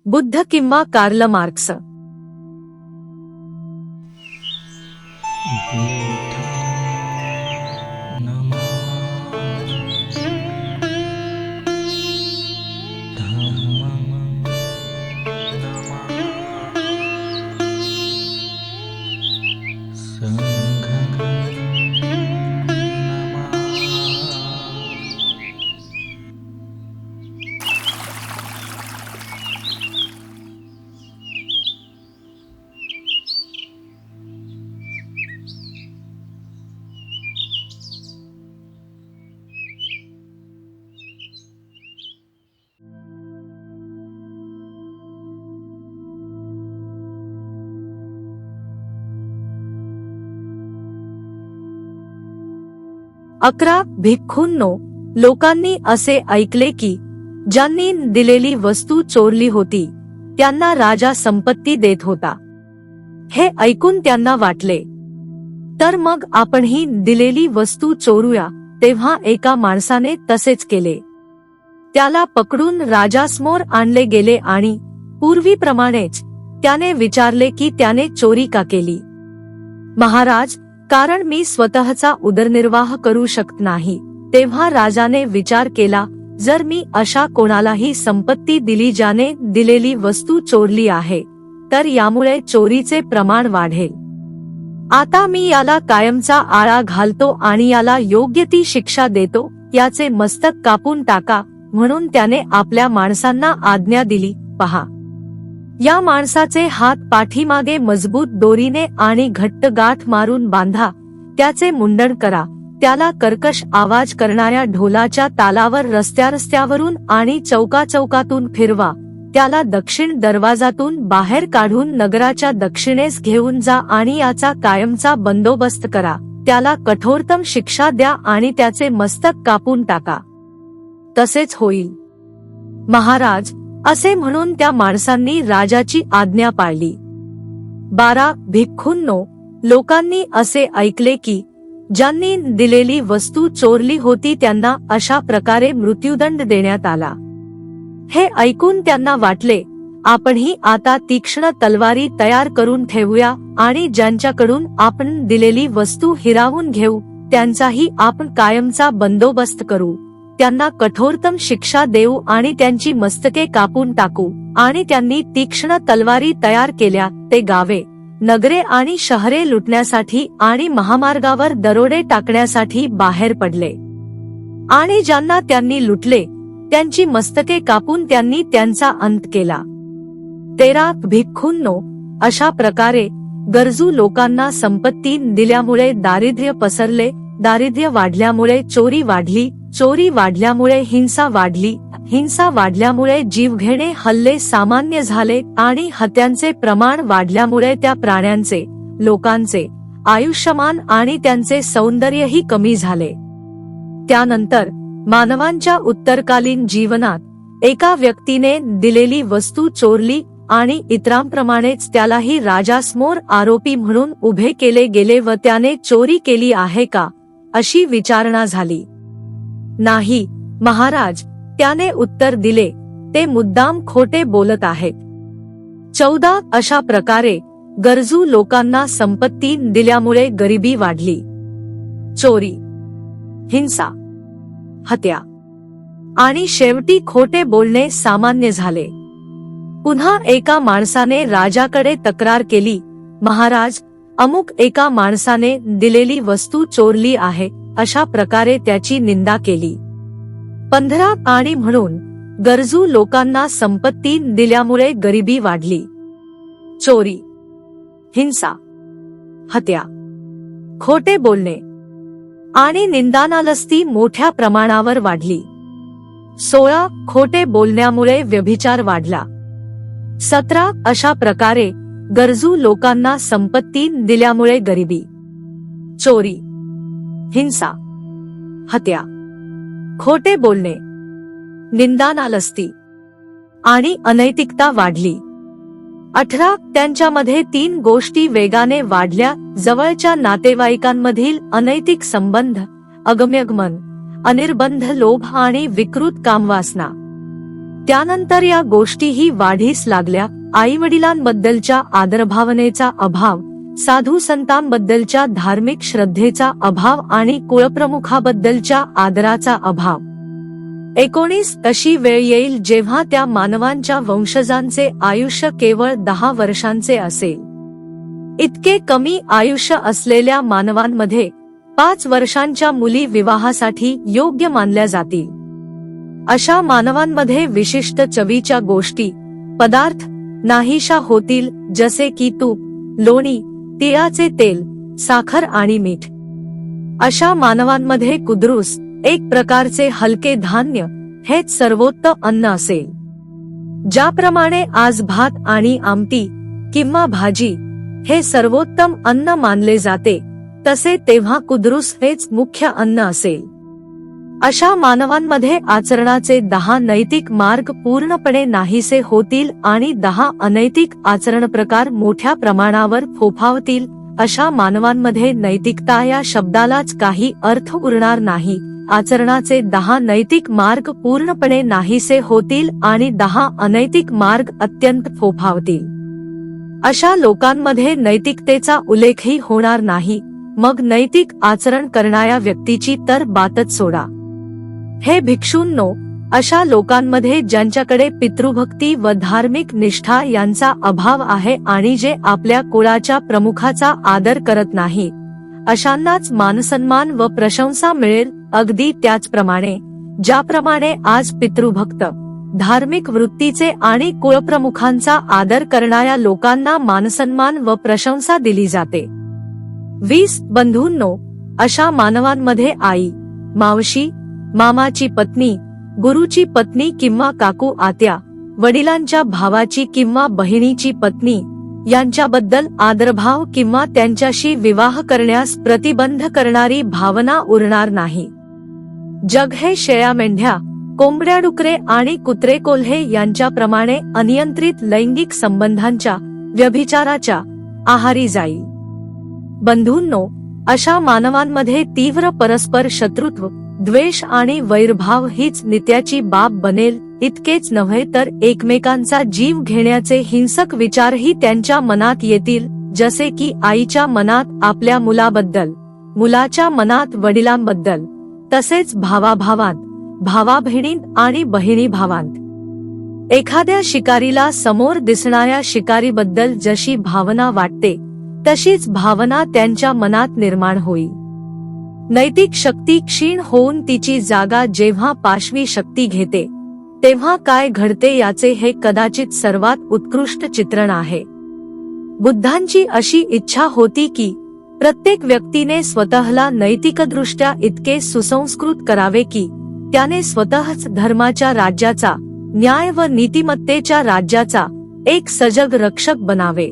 बुद्ध किंवा Karl Marx? अकरा भिक्खूंनो, लोकांनी असे ऐकले की ज्यांनी दिलेली वस्तू चोरली होती त्यांना राजा संपत्ती देत होता. हे ऐकून त्यांना वाटले, तर मग आपणही दिलेली वस्तू चोरूया. तेव्हा एका माणसाने तसेच केले. त्याला पकडून राजासमोर आणले गेले आणि पूर्वीप्रमाणेच त्याने विचारले की त्याने चोरी का केली. महाराज, कारण मी स्वतःचा उदरनिर्वाह करू शकत नाही. तेव्हा राजाने विचार केला, जर मी अशा कोणालाही संपत्ती दिली ज्याने दिलेली वस्तू चोरली आहे, तर यामुळे चोरीचे प्रमाण वाढेल. आता मी याला कायमचा आळा घालतो आणि याला योग्य ती शिक्षा देतो. याचे मस्तक कापून टाका. म्हणून त्याने आपल्या माणसांना आज्ञा दिली, पहा, या माणसाचे हात पाठीमागे मजबूत दोरीने आणि घट्ट गाठ मारून बांधा. त्याचे मुंडन करा. त्याला कर्कश आवाज करणाऱ्या ढोलाच्या तालावर रस्त्यावरून आणि चौकातून फिरवा. त्याला दक्षिण दरवाजातून बाहेर काढून नगराच्या दक्षिणेस घेऊन जा आणि याचा कायमचा बंदोबस्त करा. त्याला कठोरतम शिक्षा द्या आणि त्याचे मस्तक कापून टाका. तसेच होईल महाराज, असे म्हणून त्या माणसांनी राजाची आज्ञा पाळली. 12 भिक्खूंनो, लोकांनी असे ऐकले की ज्यांनी दिलेली वस्तू चोरली होती त्यांना अशा प्रकारे मृत्युदंड देण्यात आला. हे ऐकून त्यांना वाटले, आपणही आता तीक्ष्ण तलवारी तयार करून ठेवूया आणि ज्यांच्याकडून आपण दिलेली वस्तू हिरावून घेऊ त्यांचाही आपण कायमचा बंदोबस्त करू. त्यांना कठोरतम शिक्षा देऊ आणि त्यांची मस्तके कापून टाकू. आणि त्यांनी तीक्ष्ण तलवारी तयार केल्या. ते गावे, नगरे आणि शहरे लुटण्यासाठी आणि महामार्गावर दरोडे टाकण्यासाठी बाहेर पडले. आणि ज्यांना त्यांनी लुटले त्यांची मस्तके कापून त्यांनी त्यांचा अंत केला. 13 भिक्खूंनो, अशा प्रकारे गरजू लोकांना संपत्ती दिल्यामुळे दारिद्र्य पसरले. दारिद्र्य वाढल्यामुळे चोरी वाढली. चोरी वाढल्यामुळे हिंसा वाढली. हिंसा वाढल्यामुळे जीवघेणे हल्ले सामान्य झाले आणि हत्यांचे प्रमाण वाढल्यामुळे त्या प्राण्यांचे, लोकांचे आयुष्यमान आणि त्यांचे सौंदर्यही कमी झाले. त्यानंतर मानवांच्या उत्तरकालीन जीवनात एका व्यक्तीने दिलेली वस्तू चोरली आणि इतरांप्रमाणेच त्यालाही राजासमोर आरोपी म्हणून उभे केले गेले व त्याने चोरी केली आहे का, अशी विचारणा झाली. नाही महाराज, त्याने उत्तर दिले, ते मुद्दाम खोटे बोलत आहेत. 14 अशा प्रकारे गरजू लोकांना संपत्ती दिल्यामुळे गरिबी वाढली. चोरी, हिंसा, हत्या आणि शेवटी खोटे बोलणे सामान्य झाले. पुन्हा एका माणसाने राजाकडे तक्रार केली, महाराज, अमुक एका माणसाने दिलेली वस्तू चोरली आहे. अशा प्रकारे त्याची निंदा केली. 15 आणि म्हणून गरजू लोकांना संपत्ती दिल्यामुळे गरिबी वाढली. चोरी, हिंसा, हत्या, खोटे बोलणे आणि निंदानालस्ती मोठ्या प्रमाणावर वाढली. 16 खोटे बोलण्यामुळे व्यभिचार वाढला. 17 अशा प्रकारे गरजू लोकांना संपत्ती दिल्यामुळे गरिबी, चोरी, हिंसा, हत्या, खोटे बोलणे, निंदानालस्ती आणि अनैतिकता वाढली. 18 त्यांच्यामध्ये 3 गोष्टी वेगाने वाढल्या. जवळच्या नातेवाईकांमधील अनैतिक संबंध, अगम्यगमन, अनिर्बंध लोभ आणि विकृत कामवासना. त्यानंतर या गोष्टीही वाढीस लागल्या. आईवडिलांबद्दलच्या आदरभावनेचा अभाव, साधू संतांबद्दलच्या धार्मिक श्रद्धेचा अभाव आणि कुळप्रमुखाबद्दलच्या आदराचा अभाव. 19 अशी वेळ येईल जेव्हा त्या मानवांच्या वंशजांचे आयुष्य केवळ 10 वर्षांचे असेल. इतके कमी आयुष्य असलेल्या मानवांमध्ये 5 वर्षांच्या मुली विवाहासाठी योग्य मानल्या जातील. अशा मानवांमध्ये विशिष्ट चवीच्या गोष्टी, पदार्थ नाहीशा होतील, जसे की तूप, लोणी, तिळाचे तेल, साखर आणि मीठ. अशा मानवांमध्ये कुद्रुस, एक प्रकारचे हलके धान्य, हेच सर्वोत्तम अन्न असेल. ज्याप्रमाणे आज भात आणि आमटी किंवा भाजी हे सर्वोत्तम अन्न मानले जाते, तसे तेव्हा कुद्रुस हेच मुख्य अन्न असेल. अशा मानवांमध्ये आचरणाचे 10 नैतिक मार्ग पूर्णपणे नाहीसे होतील आणि 10 अनैतिक आचरण प्रकार मोठ्या प्रमाणावर फोफावतील. अशा मानवांमध्ये नैतिकता या शब्दालाच काही अर्थ उरणार नाही. आचरणाचे 10 नैतिक मार्ग पूर्णपणे नाहीसे होतील आणि 10 अनैतिक मार्ग अत्यंत फोफावतील. अशा लोकांमध्ये नैतिकतेचा उल्लेखही होणार नाही. मग नैतिक आचरण करणाऱ्या व्यक्तीची तर बातच सोडा. हे भिक्षूंनो, अशा लोकांमध्ये ज्यांच्याकडे पितृभक्ती व धार्मिक निष्ठा यांचा अभाव आहे आणि जे आपल्या कुळाच्या प्रमुखाचा आदर करत नाही, अशांनाच मानसन्मान व प्रशंसा मिळेल. अगदी त्याचप्रमाणे ज्याप्रमाणे आज पितृभक्त, धार्मिक वृत्तीचे आणि कुळप्रमुखांचा आदर करणाऱ्या लोकांना मानसन्मान व प्रशंसा दिली जाते. 20 बंधूंनो, अशा मानवांमध्ये आई, मावशी, मामाची पत्नी, गुरुची पत्नी किंवा काकू आत्या, वडिलांच्या भावाची किंवा बहिणीची पत्नी यांच्याबद्दल आदरभाव किंवा त्यांच्याशी विवाह करण्यास प्रतिबंध करणारी भावना उरणार नाही. जग हे शेळ्या मेंढ्या, कोंबड्या डुकरे आणि कुत्रे कोल्हे यांच्याप्रमाणे अनियंत्रित लैंगिक संबंधांच्या, व्यभिचाराच्या आहारी जाईल. बंधूंनो, अशा मानवांमध्ये तीव्र परस्पर शत्रुत्व, द्वेष आणि वैरभाव हीच नित्याची बाब बनेल. इतकेच नव्हे तर एकमेकांचा जीव घेण्याचे हिंसक विचारही त्यांच्या मनात येतील, जसे की आईच्या मनात आपल्या मुलाबद्दल, मुलाच्या मनात वडिलांबद्दल, तसेच भावाभावांत, भावाबहिणींत आणि बहिणी भावांत. एखाद्या शिकारीला समोर दिसणाऱ्या शिकारीबद्दल जशी भावना वाटते, तशीच भावना त्यांच्या मनात निर्माण होईल. नैतिक शक्ती क्षीण होऊन तिची जागा जेव्हा पाशवी शक्ती घेते, तेव्हा काय घडते याचे हे कदाचित सर्वात उत्कृष्ट चित्रण आहे. बुद्धांची अशी इच्छा होती की प्रत्येक व्यक्तीने स्वतःला नैतिकदृष्ट्या इतके सुसंस्कृत करावे की त्याने स्वतःच धर्माच्या राज्याचा, न्याय व नीतिमत्तेच्या राज्याचा एक सजग रक्षक बनावे.